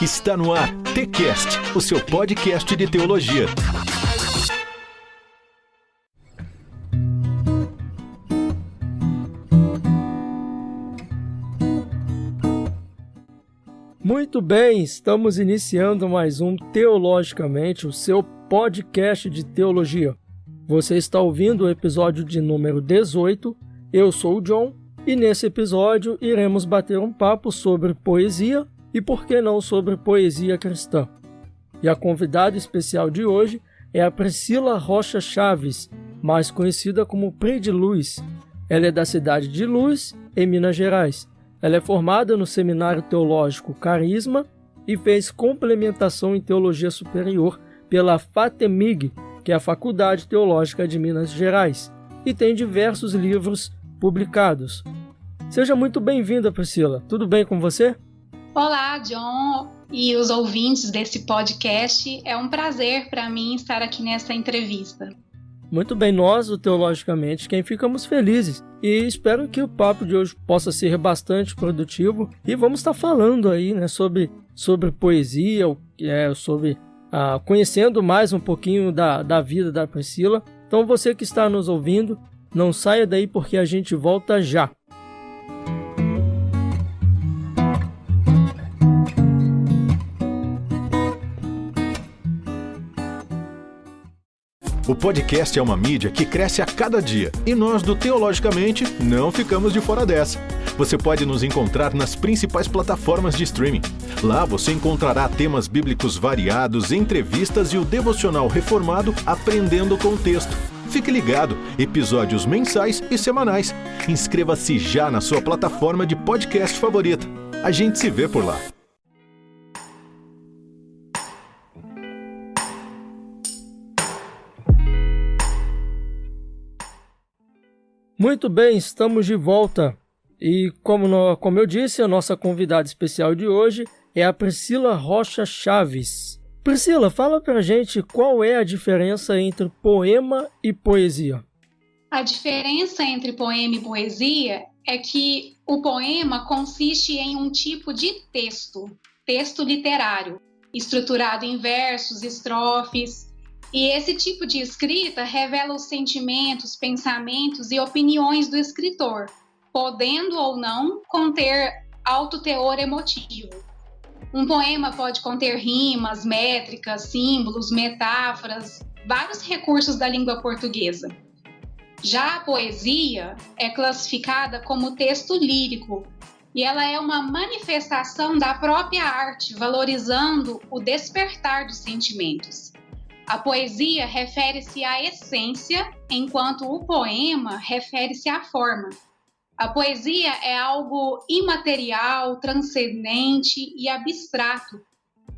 Está no ar TCast, o seu podcast de teologia. Muito bem, estamos iniciando mais um Teologicamente, o seu podcast de teologia. Você está ouvindo o episódio de número 18, eu sou o John, e nesse episódio iremos bater um papo sobre poesia e, por que não, sobre poesia cristã. E a convidada especial de hoje é a Priscila Rocha Chaves, mais conhecida como Pri de Luz. Ela é da cidade de Luz, em Minas Gerais. Ela é formada no Seminário Teológico Carisma e fez complementação em Teologia Superior pela FATEMIG, que é a Faculdade Teológica de Minas Gerais, e tem diversos livros publicados. Seja muito bem-vinda, Priscila. Tudo bem com você? Olá, John e os ouvintes desse podcast. É um prazer para mim estar aqui nessa entrevista. Muito bem, nós, o Teologicamente, quem ficamos felizes. E espero que o papo de hoje possa ser bastante produtivo. E vamos estar falando aí, né, sobre poesia, conhecendo mais um pouquinho da vida da Priscila. Então você que está nos ouvindo, não saia daí porque a gente volta já. O podcast é uma mídia que cresce a cada dia e nós do Teologicamente não ficamos de fora dessa. Você pode nos encontrar nas principais plataformas de streaming. Lá você encontrará temas bíblicos variados, entrevistas e o devocional reformado Aprendendo com o Texto. Fique ligado, episódios mensais e semanais. Inscreva-se já na sua plataforma de podcast favorita. A gente se vê por lá. Muito bem, estamos de volta. E como eu disse, a nossa convidada especial de hoje é a Priscila Rocha Chaves. Priscila, fala pra gente qual é a diferença entre poema e poesia. A diferença entre poema e poesia é que o poema consiste em um tipo de texto literário, estruturado em versos, estrofes. E esse tipo de escrita revela os sentimentos, pensamentos e opiniões do escritor, podendo ou não conter alto teor emotivo. Um poema pode conter rimas, métricas, símbolos, metáforas, vários recursos da língua portuguesa. Já a poesia é classificada como texto lírico, e ela é uma manifestação da própria arte, valorizando o despertar dos sentimentos. A poesia refere-se à essência, enquanto o poema refere-se à forma. A poesia é algo imaterial, transcendente e abstrato,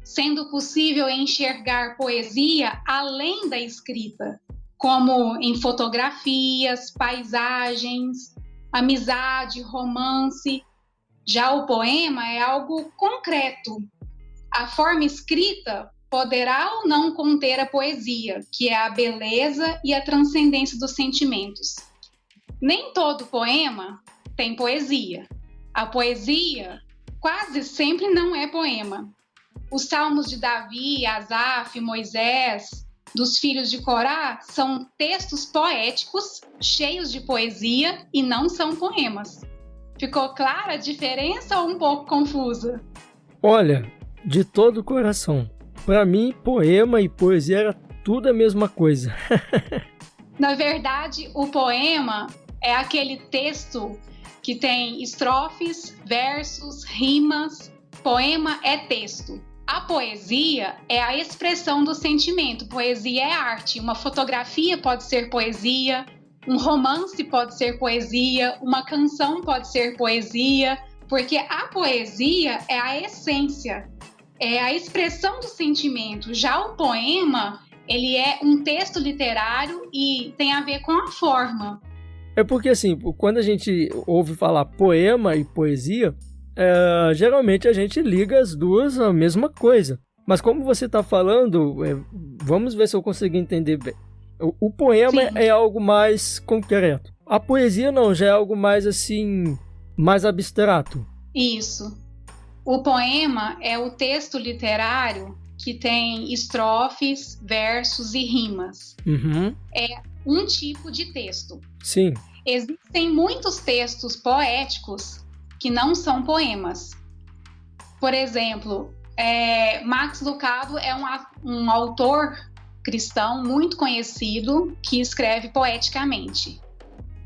sendo possível enxergar poesia além da escrita, como em fotografias, paisagens, amizade, romance. Já o poema é algo concreto. A forma escrita poderá ou não conter a poesia, que é a beleza e a transcendência dos sentimentos. Nem todo poema tem poesia. A poesia quase sempre não é poema. Os salmos de Davi, Asaf, Moisés, dos filhos de Corá são textos poéticos, cheios de poesia e não são poemas. Ficou clara a diferença ou um pouco confusa? Olha, de todo o coração. Para mim, poema e poesia era tudo a mesma coisa. Na verdade, o poema é aquele texto que tem estrofes, versos, rimas. Poema é texto. A poesia é a expressão do sentimento. Poesia é arte. Uma fotografia pode ser poesia, um romance pode ser poesia, uma canção pode ser poesia, porque a poesia é a essência. É a expressão do sentimento. Já o poema, ele é um texto literário e tem a ver com a forma. É porque, assim, quando a gente ouve falar poema e poesia, geralmente a gente liga as duas à mesma coisa. Mas como você está falando, vamos ver se eu consigo entender bem. O poema é algo mais concreto. A poesia não, já é algo mais assim, mais abstrato. Isso. O poema é o texto literário que tem estrofes, versos e rimas. É um tipo de texto. Sim. Existem muitos textos poéticos que não são poemas. Por exemplo, Max Lucado é um autor cristão muito conhecido que escreve poeticamente,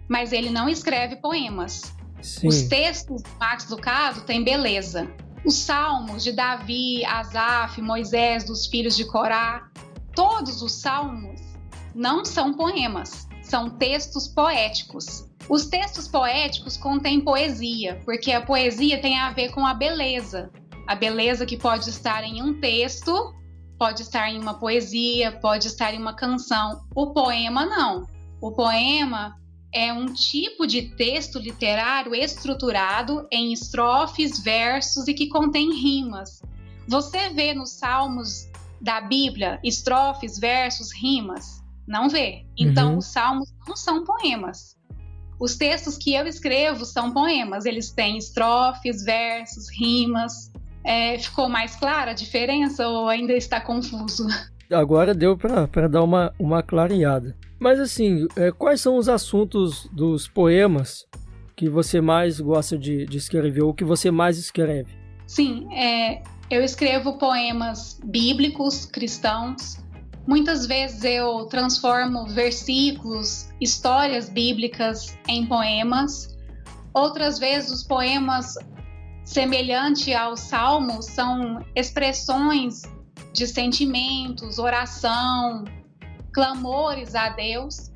mas ele não escreve poemas. Sim. Os textos de Max Lucado têm beleza. Os salmos de Davi, Asaf, Moisés, dos filhos de Corá, todos os salmos não são poemas, são textos poéticos. Os textos poéticos contêm poesia, porque a poesia tem a ver com a beleza. A beleza que pode estar em um texto, pode estar em uma poesia, pode estar em uma canção. O poema não. O poema é um tipo de texto literário estruturado em estrofes, versos e que contém rimas. Você vê nos salmos da Bíblia estrofes, versos, rimas? Não vê. Então, os salmos não são poemas. Os textos que eu escrevo são poemas. Eles têm estrofes, versos, rimas. Ficou mais clara a diferença ou ainda está confuso? Agora deu para dar uma clareada. Mas assim, quais são os assuntos dos poemas que você mais gosta de escrever, ou que você mais escreve? Sim, eu escrevo poemas bíblicos, cristãos. Muitas vezes eu transformo versículos, histórias bíblicas em poemas. Outras vezes os poemas semelhantes aos salmos são expressões de sentimentos, oração, clamores a Deus.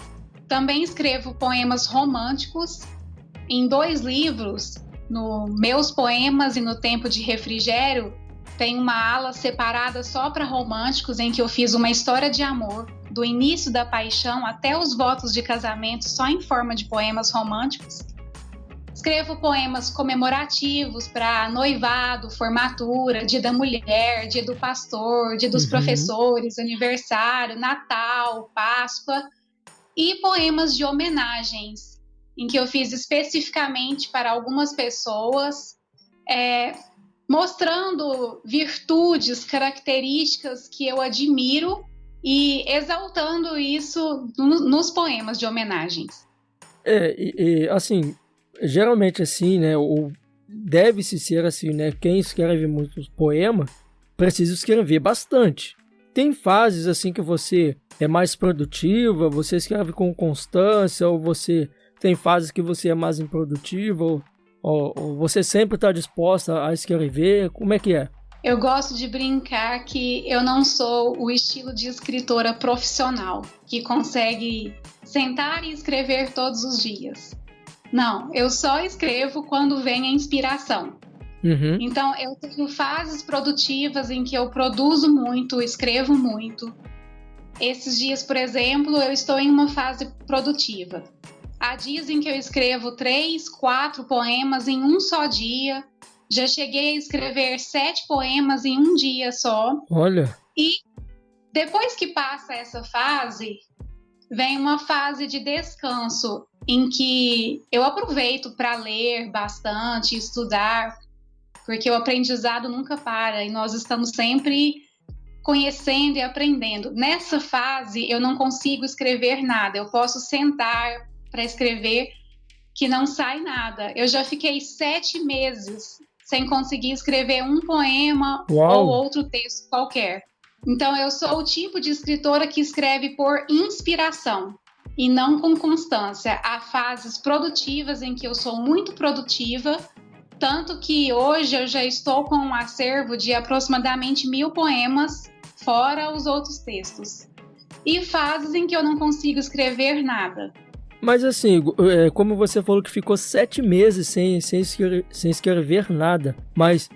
Também escrevo poemas românticos em 2 livros, no Meus Poemas e no Tempo de Refrigério. Tem uma ala separada só para românticos, em que eu fiz uma história de amor, do início da paixão até os votos de casamento, só em forma de poemas românticos. Escrevo poemas comemorativos para noivado, formatura, dia da mulher, dia do pastor, dia dos professores, aniversário, Natal, Páscoa. E poemas de homenagens, em que eu fiz especificamente para algumas pessoas, mostrando virtudes, características que eu admiro e exaltando isso nos poemas de homenagens. Assim, geralmente assim, né, ou deve-se ser assim, né, quem escreve muitos poemas precisa escrever bastante. Tem fases assim que você é mais produtiva, você escreve com constância, ou você tem fases que você é mais improdutiva, ou você sempre está disposta a escrever? Como é que é? Eu gosto de brincar que eu não sou o estilo de escritora profissional, que consegue sentar e escrever todos os dias. Não, eu só escrevo quando vem a inspiração. Então, eu tenho fases produtivas em que eu produzo muito, escrevo muito. Esses dias, por exemplo, eu estou em uma fase produtiva. Há dias em que eu escrevo 3, 4 poemas em um só dia. Já cheguei a escrever 7 poemas em um dia só. Olha! E depois que passa essa fase, vem uma fase de descanso, em que eu aproveito para ler bastante, estudar, porque o aprendizado nunca para e nós estamos sempre conhecendo e aprendendo. Nessa fase, eu não consigo escrever nada. Eu posso sentar para escrever, que não sai nada. Eu já fiquei 7 meses sem conseguir escrever um poema ou outro texto qualquer. Então, eu sou o tipo de escritora que escreve por inspiração e não com constância. Há fases produtivas em que eu sou muito produtiva, tanto que hoje eu já estou com um acervo de aproximadamente 1000 poemas, fora os outros textos. E fases em que eu não consigo escrever nada. Mas assim, como você falou que ficou 7 meses sem escrever nada, mas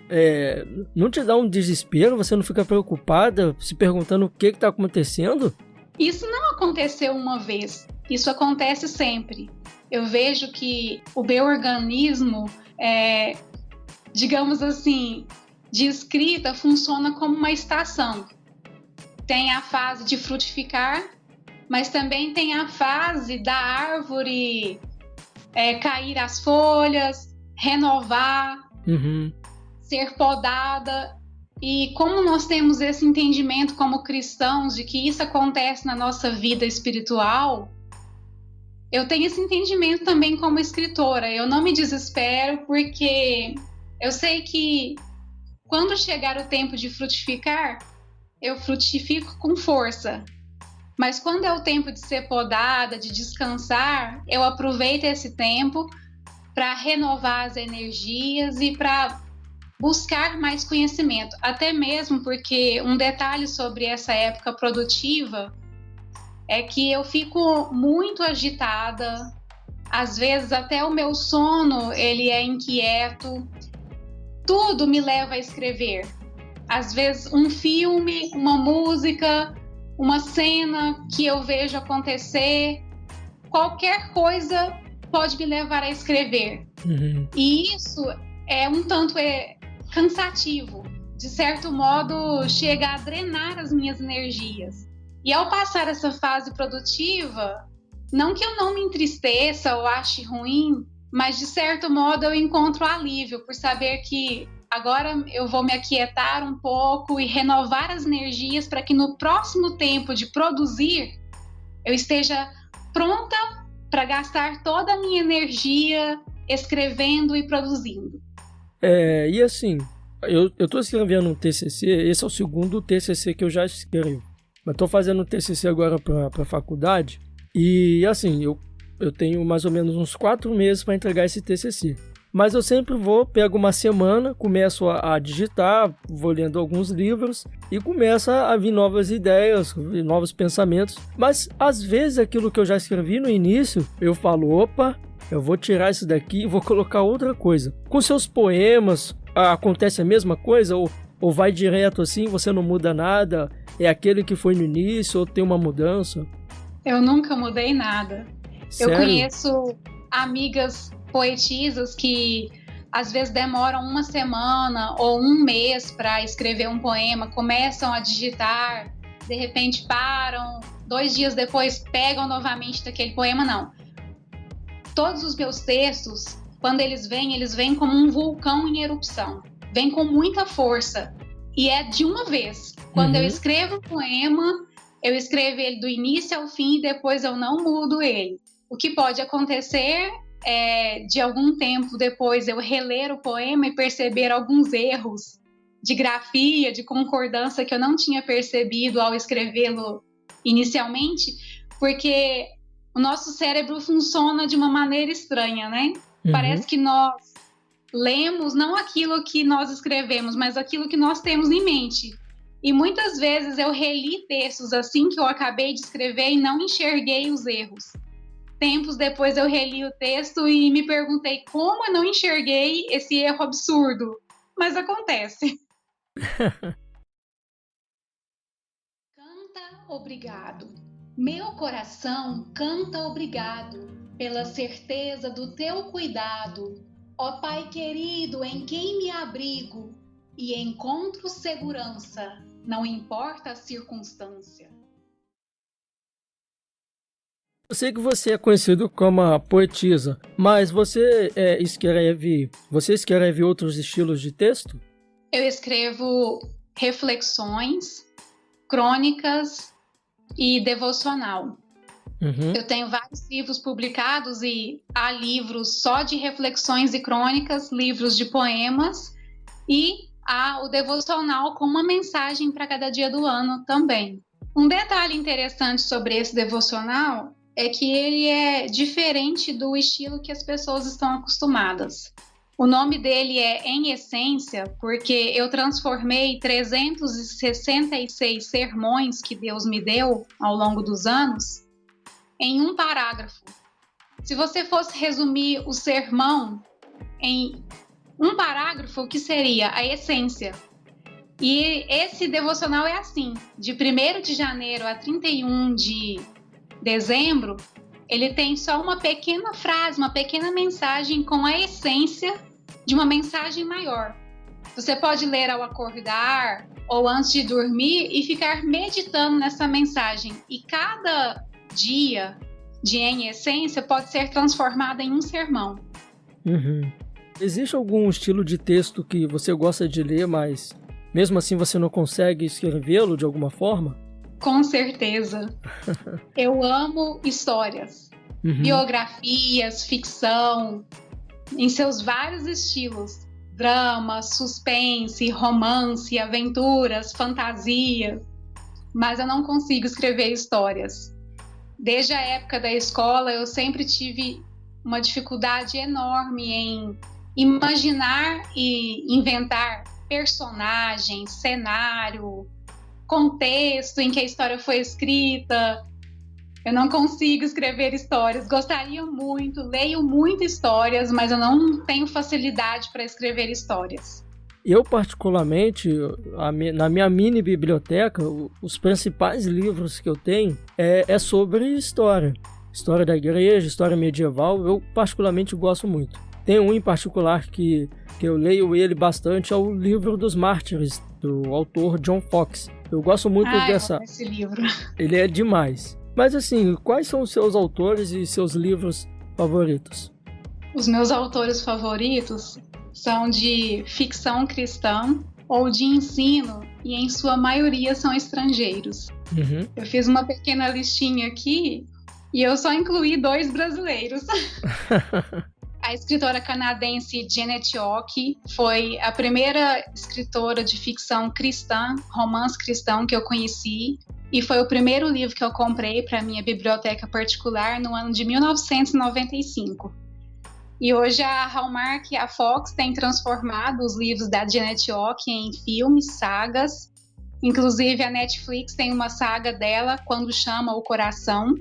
não te dá um desespero? Você não fica preocupada, se perguntando o que está acontecendo? Isso não aconteceu uma vez, isso acontece sempre. Eu vejo que o meu organismo, digamos assim, de escrita funciona como uma estação. Tem a fase de frutificar, mas também tem a fase da árvore cair as folhas, renovar, ser podada. E como nós temos esse entendimento como cristãos de que isso acontece na nossa vida espiritual, eu tenho esse entendimento também como escritora. Eu não me desespero, porque eu sei que quando chegar o tempo de frutificar, eu frutifico com força. Mas quando é o tempo de ser podada, de descansar, eu aproveito esse tempo para renovar as energias e para buscar mais conhecimento. Até mesmo porque um detalhe sobre essa época produtiva é que eu fico muito agitada, às vezes até o meu sono ele é inquieto, tudo me leva a escrever. Às vezes um filme, uma música, uma cena que eu vejo acontecer, qualquer coisa pode me levar a escrever. E isso é um tanto cansativo, de certo modo chega a drenar as minhas energias. E ao passar essa fase produtiva, não que eu não me entristeça ou ache ruim, mas de certo modo eu encontro alívio por saber que agora eu vou me aquietar um pouco e renovar as energias para que no próximo tempo de produzir eu esteja pronta para gastar toda a minha energia escrevendo e produzindo. E assim, eu estou escrevendo um TCC, esse é o segundo TCC que eu já escrevo. Mas estou fazendo um TCC agora para a faculdade e assim, eu tenho mais ou menos uns 4 meses para entregar esse TCC. Mas eu sempre pego uma semana, começo a digitar, vou lendo alguns livros e começa a vir novas ideias, novos pensamentos. Mas às vezes aquilo que eu já escrevi no início, eu falo, opa, eu vou tirar isso daqui e vou colocar outra coisa. Com seus poemas, acontece a mesma coisa? Ou vai direto assim, você não muda nada? É aquele que foi no início ou tem uma mudança? Eu nunca mudei nada. Sério? Eu conheço amigas poetisas que às vezes demoram uma semana ou um mês para escrever um poema, começam a digitar, de repente param, 2 dias depois pegam novamente daquele poema. Não. Todos os meus textos, quando eles vêm como um vulcão em erupção, vêm com muita força e é de uma vez. Quando eu escrevo um poema, eu escrevo ele do início ao fim e depois eu não mudo ele. O que pode acontecer de algum tempo depois eu reler o poema e perceber alguns erros de grafia, de concordância que eu não tinha percebido ao escrevê-lo inicialmente, porque o nosso cérebro funciona de uma maneira estranha, né? Parece que nós lemos não aquilo que nós escrevemos, mas aquilo que nós temos em mente. E muitas vezes eu reli textos assim que eu acabei de escrever e não enxerguei os erros. Tempos depois eu reli o texto e me perguntei como eu não enxerguei esse erro absurdo. Mas acontece. Canta obrigado. Meu coração canta obrigado pela certeza do teu cuidado. Ó Pai querido, em quem me abrigo e encontro segurança, não importa a circunstância. Eu sei que você é conhecido como a poetisa, mas você escreve outros estilos de texto? Eu escrevo reflexões, crônicas e devocional. Eu tenho vários livros publicados e há livros só de reflexões e crônicas, livros de poemas e há o devocional com uma mensagem para cada dia do ano também. Um detalhe interessante sobre esse devocional é que ele é diferente do estilo que as pessoas estão acostumadas. O nome dele é Em Essência, porque eu transformei 366 sermões que Deus me deu ao longo dos anos em um parágrafo. Se você fosse resumir o sermão em um parágrafo, o que seria a essência? E esse devocional é assim, de 1º de janeiro a 31 de dezembro, ele tem só uma pequena frase, uma pequena mensagem com a essência de uma mensagem maior. Você pode ler ao acordar ou antes de dormir e ficar meditando nessa mensagem. E cada dia de Em Essência pode ser transformado em um sermão. Existe algum estilo de texto que você gosta de ler, mas mesmo assim você não consegue escrevê-lo de alguma forma? Com certeza. Eu amo histórias, biografias, ficção, em seus vários estilos. Drama, suspense, romance, aventuras, fantasia. Mas eu não consigo escrever histórias. Desde a época da escola, eu sempre tive uma dificuldade enorme em imaginar e inventar personagens, cenário, contexto em que a história foi escrita. Eu não consigo escrever histórias. Gostaria muito, leio muito histórias, mas eu não tenho facilidade para escrever histórias. Eu, particularmente, na minha mini biblioteca, os principais livros que eu tenho é sobre história. História da igreja, história medieval, eu particularmente gosto muito. Tem um em particular que eu leio ele bastante, é o Livro dos Mártires, do autor John Foxe. Eu gosto muito Eu amo esse livro. Ele é demais. Mas assim, quais são os seus autores e seus livros favoritos? Os meus autores favoritos são de ficção cristã ou de ensino, e em sua maioria são estrangeiros. Eu fiz uma pequena listinha aqui e eu só incluí 2 brasileiros. A escritora canadense Janet Ock foi a primeira escritora de ficção cristã, romance cristão, que eu conheci, e foi o primeiro livro que eu comprei para minha biblioteca particular no ano de 1995. E hoje a Hallmark e a Fox têm transformado os livros da Janet Ock em filmes, sagas. Inclusive a Netflix tem uma saga dela, Quando Chama o Coração.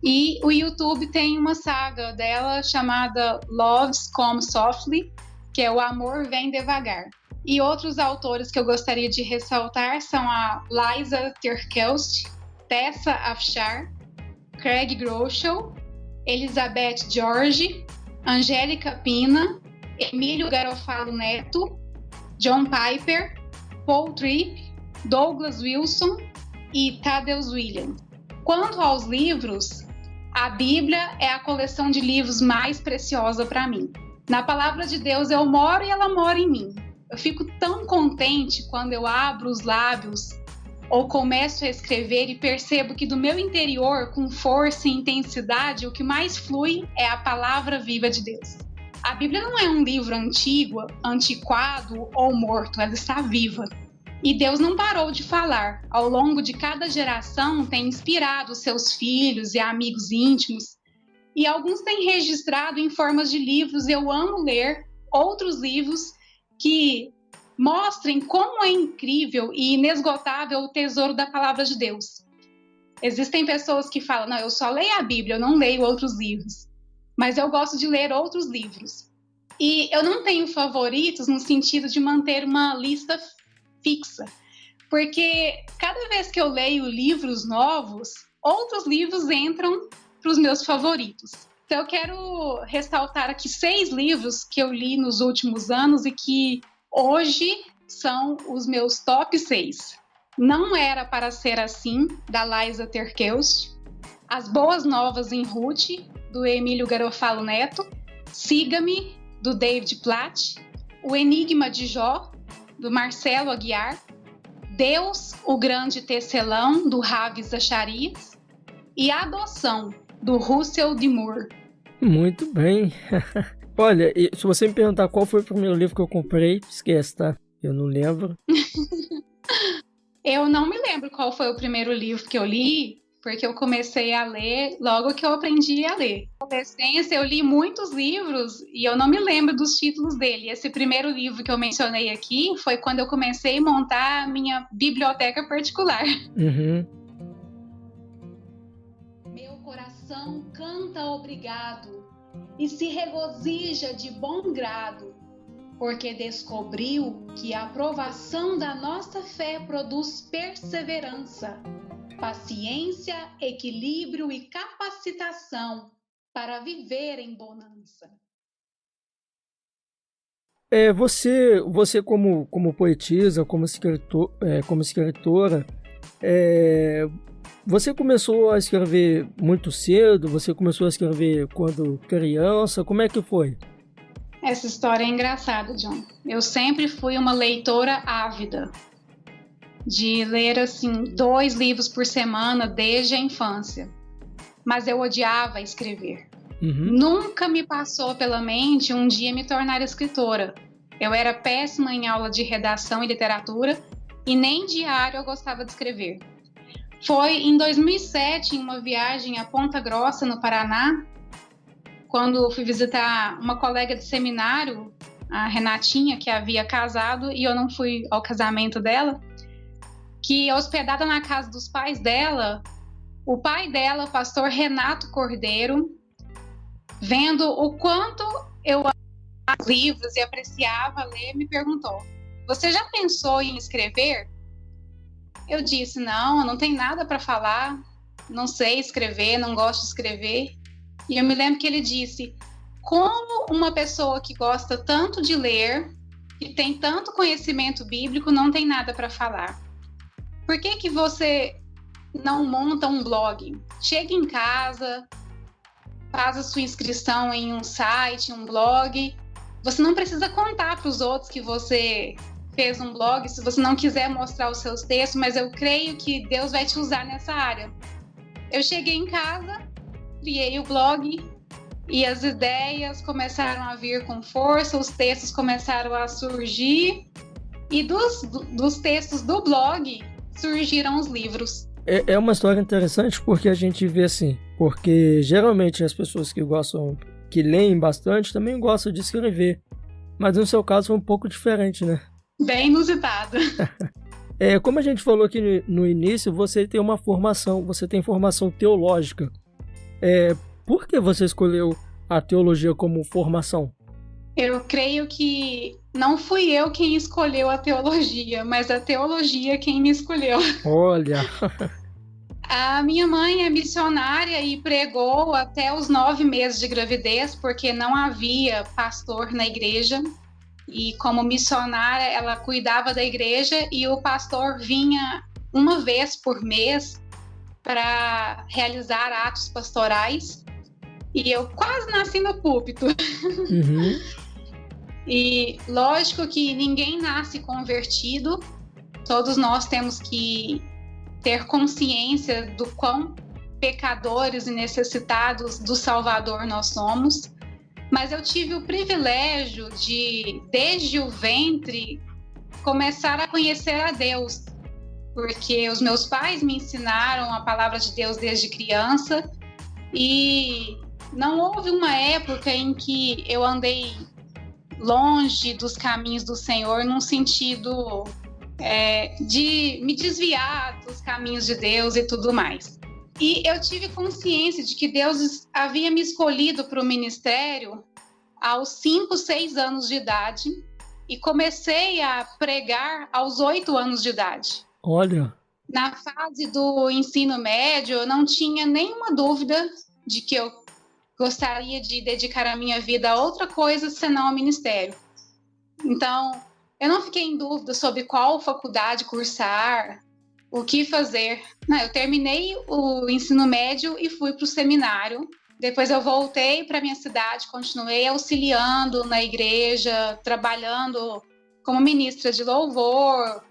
E o YouTube tem uma saga dela chamada Loves Come Softly, que é O Amor Vem Devagar. E outros autores que eu gostaria de ressaltar são a Liza Terkelst, Tessa Afshar, Craig Groeschel, Elizabeth George, Angélica Pina, Emílio Garofalo Neto, John Piper, Paul Tripp, Douglas Wilson e Tadeusz William. Quanto aos livros, a Bíblia é a coleção de livros mais preciosa para mim. Na palavra de Deus eu moro e ela mora em mim. Eu fico tão contente quando eu abro os lábios ou começo a escrever e percebo que do meu interior, com força e intensidade, o que mais flui é a palavra viva de Deus. A Bíblia não é um livro antigo, antiquado ou morto, ela está viva. E Deus não parou de falar. Ao longo de cada geração tem inspirado seus filhos e amigos íntimos. E alguns têm registrado em formas de livros. Eu amo ler outros livros que mostrem como é incrível e inesgotável o tesouro da palavra de Deus. Existem pessoas que falam, não, eu só leio a Bíblia, eu não leio outros livros. Mas eu gosto de ler outros livros. E eu não tenho favoritos no sentido de manter uma lista fixa, porque cada vez que eu leio livros novos, outros livros entram para os meus favoritos. Então eu quero ressaltar aqui 6 livros que eu li nos últimos anos e que hoje são os meus top 6. Não Era Para Ser Assim, da Liza Terkelst, As Boas Novas em Ruth, do Emílio Garofalo Neto, Siga-me, do David Platt, O Enigma de Jó, do Marcelo Aguiar, Deus, o Grande Tecelão, do Ravi Zacharias, e A Adoção, do Russell D. Moore. Muito bem. Olha, se você me perguntar qual foi o primeiro livro que eu comprei, esquece, tá? Eu não lembro. Eu não me lembro qual foi o primeiro livro que eu li, porque eu comecei a ler logo que eu aprendi a ler. Na adolescência, eu li muitos livros e eu não me lembro dos títulos dele. Esse primeiro livro que eu mencionei aqui foi quando eu comecei a montar a minha biblioteca particular. Meu coração canta obrigado e se regozija de bom grado, porque descobriu que a aprovação da nossa fé produz perseverança, paciência, equilíbrio e capacitação para viver em bonança. Você como poetisa, como escritora, você começou a escrever muito cedo? Você começou a escrever quando criança? Como é que foi? Essa história é engraçada, John. Eu sempre fui uma leitora ávida, de ler, assim, 2 livros por semana desde a infância. Mas eu odiava escrever. Nunca me passou pela mente um dia me tornar escritora. Eu era péssima em aula de redação e literatura e nem diário eu gostava de escrever. Foi em 2007, em uma viagem a Ponta Grossa, no Paraná, quando fui visitar uma colega de seminário, a Renatinha, que havia casado, e eu não fui ao casamento dela, que hospedada na casa dos pais dela, o pai dela, o pastor Renato Cordeiro, vendo o quanto eu amava livros e apreciava ler, me perguntou: "Você já pensou em escrever?" Eu disse: "Não, eu não tenho nada para falar, não sei escrever, não gosto de escrever." E eu me lembro que ele disse: "Como uma pessoa que gosta tanto de ler, que tem tanto conhecimento bíblico, não tem nada para falar? Por que que você não monta um blog? Chega em casa, faz a sua inscrição em um site, um blog. Você não precisa contar para os outros que você fez um blog, se você não quiser mostrar os seus textos, mas eu creio que Deus vai te usar nessa área." Eu cheguei em casa, criei o blog e as ideias começaram a vir com força, os textos começaram a surgir e dos textos do blog surgiram os livros. É uma história interessante porque a gente vê assim, porque geralmente as pessoas que leem bastante também gostam de escrever, mas no seu caso foi um pouco diferente, né? Bem inusitado. Como a gente falou aqui no início, você tem formação teológica. Por que você escolheu a teologia como formação? Eu creio que não fui eu quem escolheu a teologia, mas a teologia quem me escolheu. Olha! A minha mãe é missionária e pregou até os 9 meses de gravidez, porque não havia pastor na igreja. E como missionária, ela cuidava da igreja e o pastor vinha uma vez por mês para realizar atos pastorais. E eu quase nasci no púlpito. Uhum. E lógico que ninguém nasce convertido. Todos nós temos que ter consciência do quão pecadores e necessitados do Salvador nós somos. Mas eu tive o privilégio de, desde o ventre, começar a conhecer a Deus, porque os meus pais me ensinaram a palavra de Deus desde criança e não houve uma época em que eu andei longe dos caminhos do Senhor, num sentido de me desviar dos caminhos de Deus e tudo mais. E eu tive consciência de que Deus havia me escolhido para o ministério aos 5, 6 anos de idade e comecei a pregar aos 8 anos de idade. Olha! Na fase do ensino médio, eu não tinha nenhuma dúvida de que eu gostaria de dedicar a minha vida a outra coisa senão ao ministério. Então, eu não fiquei em dúvida sobre qual faculdade cursar, o que fazer. Não, eu terminei o ensino médio e fui para o seminário. Depois eu voltei para minha cidade, continuei auxiliando na igreja, trabalhando como ministra de louvor,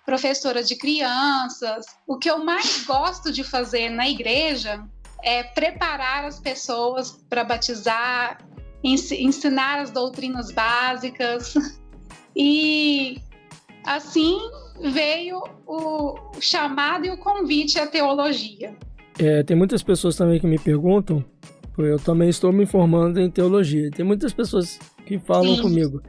professora de crianças. O que eu mais gosto de fazer na igreja é preparar as pessoas para batizar, ensinar as doutrinas básicas. E assim veio o chamado e o convite à teologia. Tem muitas pessoas também que me perguntam, eu também estou me formando em teologia. Tem muitas pessoas que falam comigo,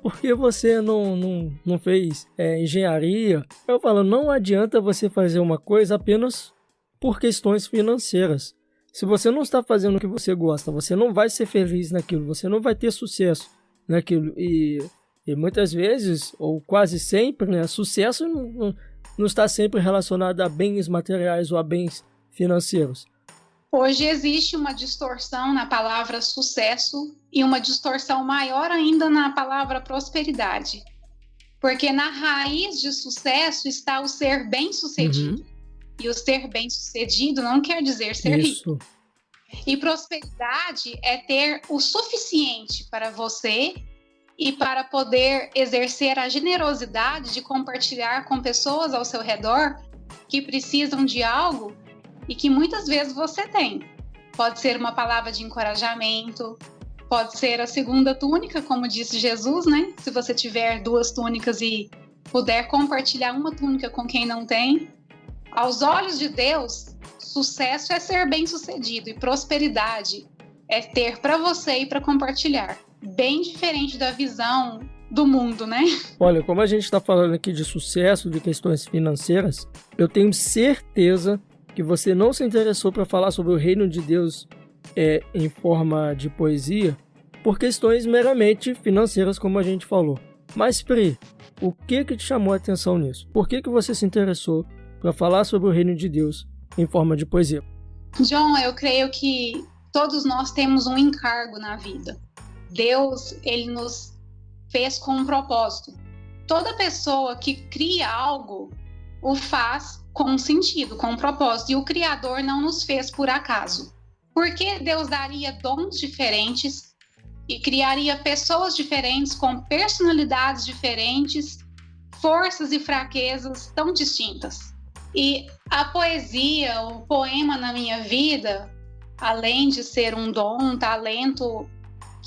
por que você não fez engenharia? Eu falo, não adianta você fazer uma coisa apenas por questões financeiras. Se você não está fazendo o que você gosta, você não vai ser feliz naquilo, você não vai ter sucesso naquilo. E muitas vezes, ou quase sempre, né, sucesso não está sempre relacionado a bens materiais ou a bens financeiros. Hoje existe uma distorção na palavra sucesso e uma distorção maior ainda na palavra prosperidade. Porque na raiz de sucesso está o ser bem-sucedido. E o ser bem-sucedido não quer dizer ser rico. E prosperidade é ter o suficiente para você e para poder exercer a generosidade de compartilhar com pessoas ao seu redor que precisam de algo e que muitas vezes você tem. Pode ser uma palavra de encorajamento, pode ser a segunda túnica, como disse Jesus, né? Se você tiver 2 túnicas e puder compartilhar uma túnica com quem não tem. Aos olhos de Deus, sucesso é ser bem-sucedido e prosperidade é ter para você e para compartilhar. Bem diferente da visão do mundo, né? Olha, como a gente está falando aqui de sucesso, de questões financeiras, eu tenho certeza que você não se interessou para falar sobre o reino de Deus em forma de poesia por questões meramente financeiras, como a gente falou. Mas, Pri, o que te chamou a atenção nisso? Por que você se interessou para falar sobre o reino de Deus em forma de poesia? John, eu creio que todos nós temos um encargo na vida. Deus, ele nos fez com um propósito. Toda pessoa que cria algo o faz com um sentido, com um propósito. E o Criador não nos fez por acaso. Porque Deus daria dons diferentes e criaria pessoas diferentes com personalidades diferentes, forças e fraquezas tão distintas. E a poesia, o poema na minha vida, além de ser um dom, um talento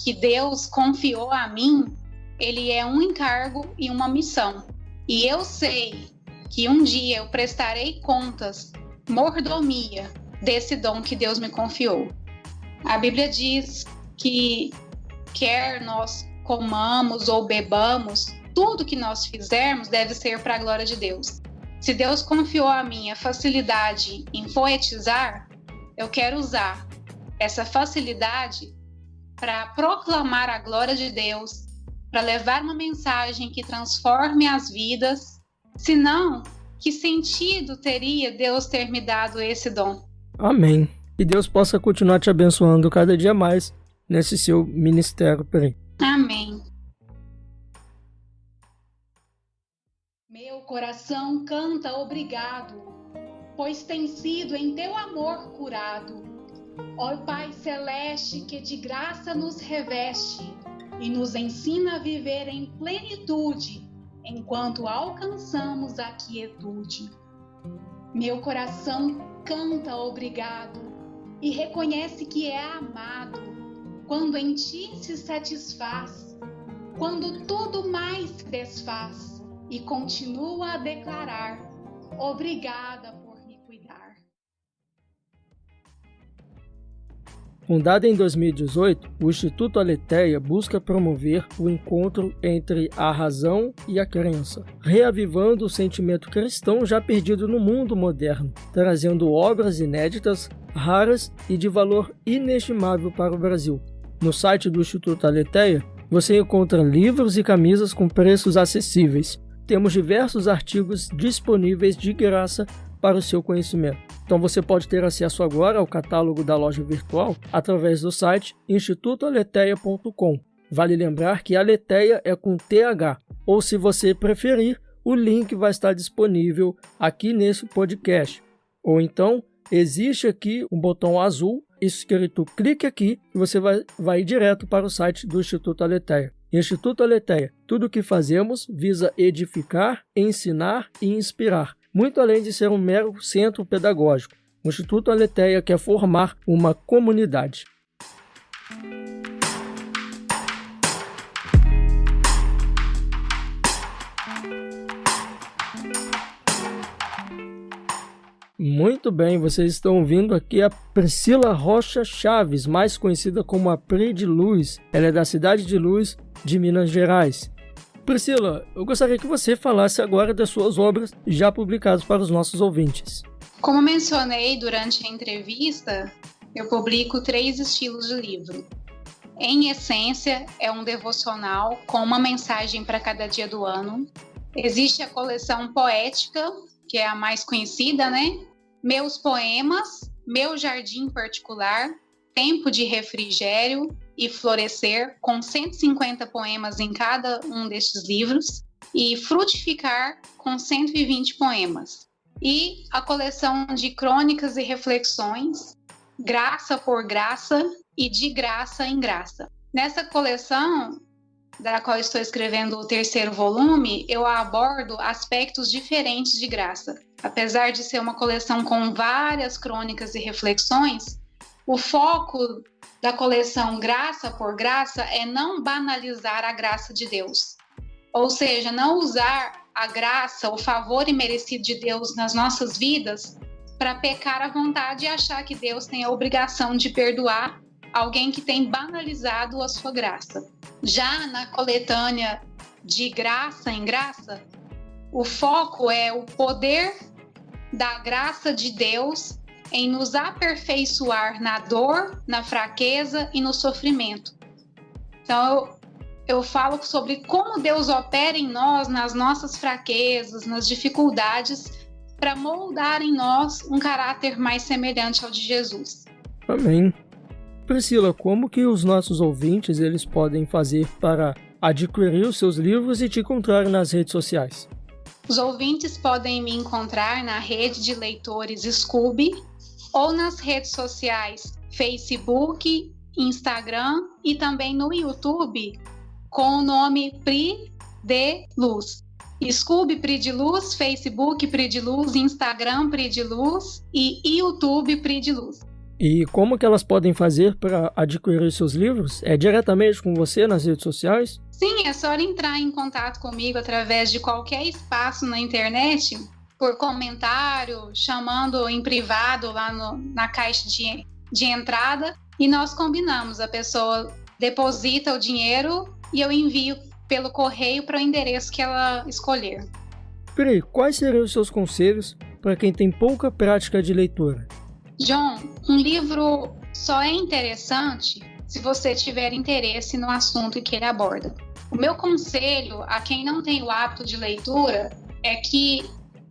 que Deus confiou a mim, ele é um encargo e uma missão. E eu sei que um dia eu prestarei contas, mordomia, desse dom que Deus me confiou. A Bíblia diz que quer nós comamos ou bebamos, tudo que nós fizermos deve ser para a glória de Deus. Se Deus confiou a mim a facilidade em poetizar, eu quero usar essa facilidade para proclamar a glória de Deus, para levar uma mensagem que transforme as vidas. Senão, que sentido teria Deus ter me dado esse dom? Amém. Que Deus possa continuar te abençoando cada dia mais nesse seu ministério, Pri. Amém. Meu coração canta obrigado, pois tem sido em teu amor curado. Ó Pai Celeste, que de graça nos reveste e nos ensina a viver em plenitude, enquanto alcançamos a quietude. Meu coração canta obrigado e reconhece que é amado, quando em ti se satisfaz, quando tudo mais se desfaz e continua a declarar: obrigada por me cuidar. Fundada em 2018, o Instituto Aletheia busca promover o encontro entre a razão e a crença, reavivando o sentimento cristão já perdido no mundo moderno, trazendo obras inéditas, raras e de valor inestimável para o Brasil. No site do Instituto Aletheia, você encontra livros e camisas com preços acessíveis. Temos diversos artigos disponíveis de graça para o seu conhecimento. Então você pode ter acesso agora ao catálogo da loja virtual através do site institutoaletheia.com. Vale lembrar que Aletheia é com TH, ou se você preferir, o link vai estar disponível aqui nesse podcast. Ou então, existe aqui um botão azul escrito clique aqui e você vai direto para o site do Instituto Aletheia. Instituto Aletheia, tudo o que fazemos visa edificar, ensinar e inspirar, muito além de ser um mero centro pedagógico. O Instituto Aletheia quer formar uma comunidade. Muito bem, vocês estão ouvindo aqui a Priscila Rocha Chaves, mais conhecida como a Pri de Luz. Ela é da cidade de Luz, de Minas Gerais. Priscila, eu gostaria que você falasse agora das suas obras já publicadas para os nossos ouvintes. Como mencionei durante a entrevista, eu publico 3 estilos de livro. Em essência, é um devocional com uma mensagem para cada dia do ano. Existe a coleção poética, que é a mais conhecida, né? Meus poemas, Meu Jardim Particular, Tempo de Refrigério e Florescer, com 150 poemas em cada um destes livros, e Frutificar, com 120 poemas. E a coleção de crônicas e reflexões, Graça por Graça e De Graça em Graça. Nessa coleção, da qual estou escrevendo o 3º volume, eu abordo aspectos diferentes de graça. Apesar de ser uma coleção com várias crônicas e reflexões, o foco da coleção Graça por Graça é não banalizar a graça de Deus. Ou seja, não usar a graça, o favor imerecido de Deus nas nossas vidas para pecar à vontade e achar que Deus tem a obrigação de perdoar alguém que tem banalizado a sua graça. Já na coletânea De Graça em Graça, o foco é o poder da graça de Deus em nos aperfeiçoar na dor, na fraqueza e no sofrimento. Então, eu falo sobre como Deus opera em nós, nas nossas fraquezas, nas dificuldades, para moldar em nós um caráter mais semelhante ao de Jesus. Amém. Priscila, como que os nossos ouvintes eles podem fazer para adquirir os seus livros e te encontrar nas redes sociais? Os ouvintes podem me encontrar na rede de leitores Scooby ou nas redes sociais Facebook, Instagram e também no YouTube com o nome Pri de Luz. Scooby Pri de Luz, Facebook Pri de Luz, Instagram Pri de Luz e YouTube Pri de Luz. E como que elas podem fazer para adquirir seus livros? É diretamente com você nas redes sociais? Sim, é só entrar em contato comigo através de qualquer espaço na internet, por comentário, chamando em privado lá na caixa de entrada, e nós combinamos. A pessoa deposita o dinheiro e eu envio pelo correio para o endereço que ela escolher. Pri, quais seriam os seus conselhos para quem tem pouca prática de leitura? John, um livro só é interessante se você tiver interesse no assunto que ele aborda. O meu conselho a quem não tem o hábito de leitura é que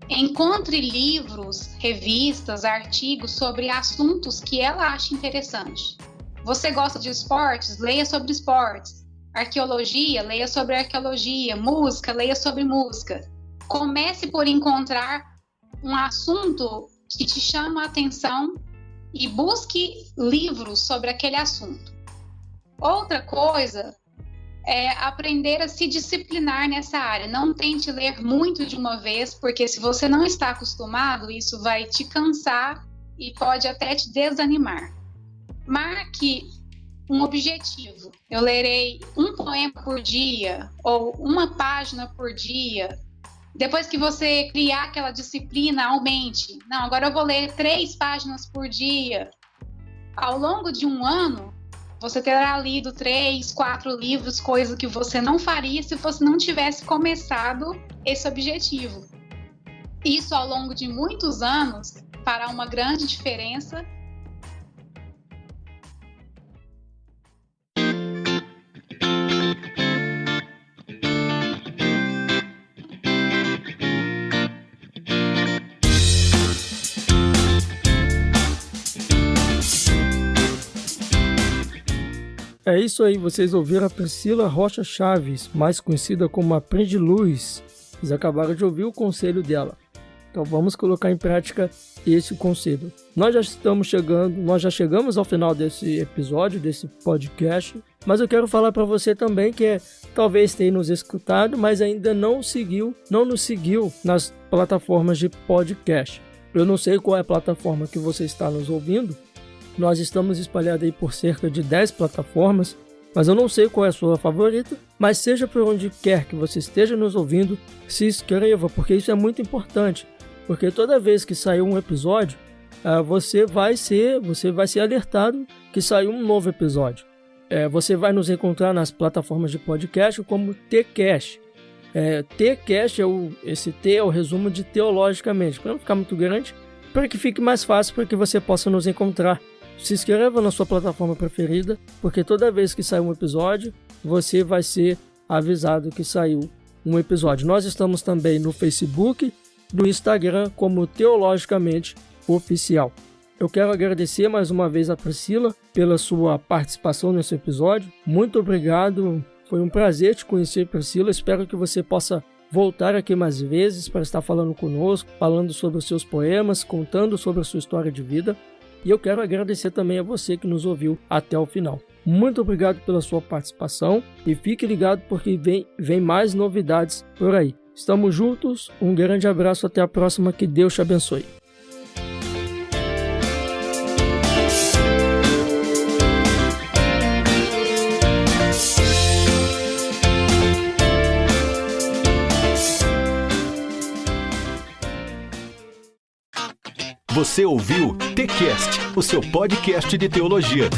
encontre livros, revistas, artigos sobre assuntos que ela acha interessante. Você gosta de esportes? Leia sobre esportes. Arqueologia? Leia sobre arqueologia. Música? Leia sobre música. Comece por encontrar um assunto que te chama a atenção e busque livros sobre aquele assunto. Outra coisa é aprender a se disciplinar nessa área. Não tente ler muito de uma vez, porque se você não está acostumado, isso vai te cansar e pode até te desanimar. Marque um objetivo. Eu lerei um poema por dia ou uma página por dia. Depois que você criar aquela disciplina, aumente. Não, agora eu vou ler 3 páginas por dia. Ao longo de um ano, você terá lido 3, 4 livros, coisa que você não faria se você não tivesse começado esse objetivo. Isso, ao longo de muitos anos, fará uma grande diferença. É isso aí, vocês ouviram a Priscila Rocha Chaves, mais conhecida como a Pri de Luz. Vocês acabaram de ouvir o conselho dela. Então vamos colocar em prática esse conselho. Nós já chegamos ao final desse episódio, desse podcast, mas eu quero falar para você também que talvez tenha nos escutado, mas ainda não nos seguiu nas plataformas de podcast. Eu não sei qual é a plataforma que você está nos ouvindo. Nós estamos espalhados aí por cerca de 10 plataformas, mas eu não sei qual é a sua favorita, mas seja por onde quer que você esteja nos ouvindo, se inscreva, porque isso é muito importante, porque toda vez que sair um episódio, você vai ser alertado que saiu um novo episódio. Você vai nos encontrar nas plataformas de podcast como Tcast. Tcast, esse T é o resumo de teologicamente, para não ficar muito grande, para que fique mais fácil para que você possa nos encontrar. Se inscreva na sua plataforma preferida, porque toda vez que sair um episódio, você vai ser avisado que saiu um episódio. Nós estamos também no Facebook, no Instagram, como Teologicamente Oficial. Eu quero agradecer mais uma vez a Priscila pela sua participação nesse episódio. Muito obrigado, foi um prazer te conhecer, Priscila. Espero que você possa voltar aqui mais vezes para estar falando conosco, falando sobre os seus poemas, contando sobre a sua história de vida. E eu quero agradecer também a você que nos ouviu até o final. Muito obrigado pela sua participação e fique ligado porque vem mais novidades por aí. Estamos juntos, um grande abraço, até a próxima, que Deus te abençoe. Você ouviu TCast, o seu podcast de teologia.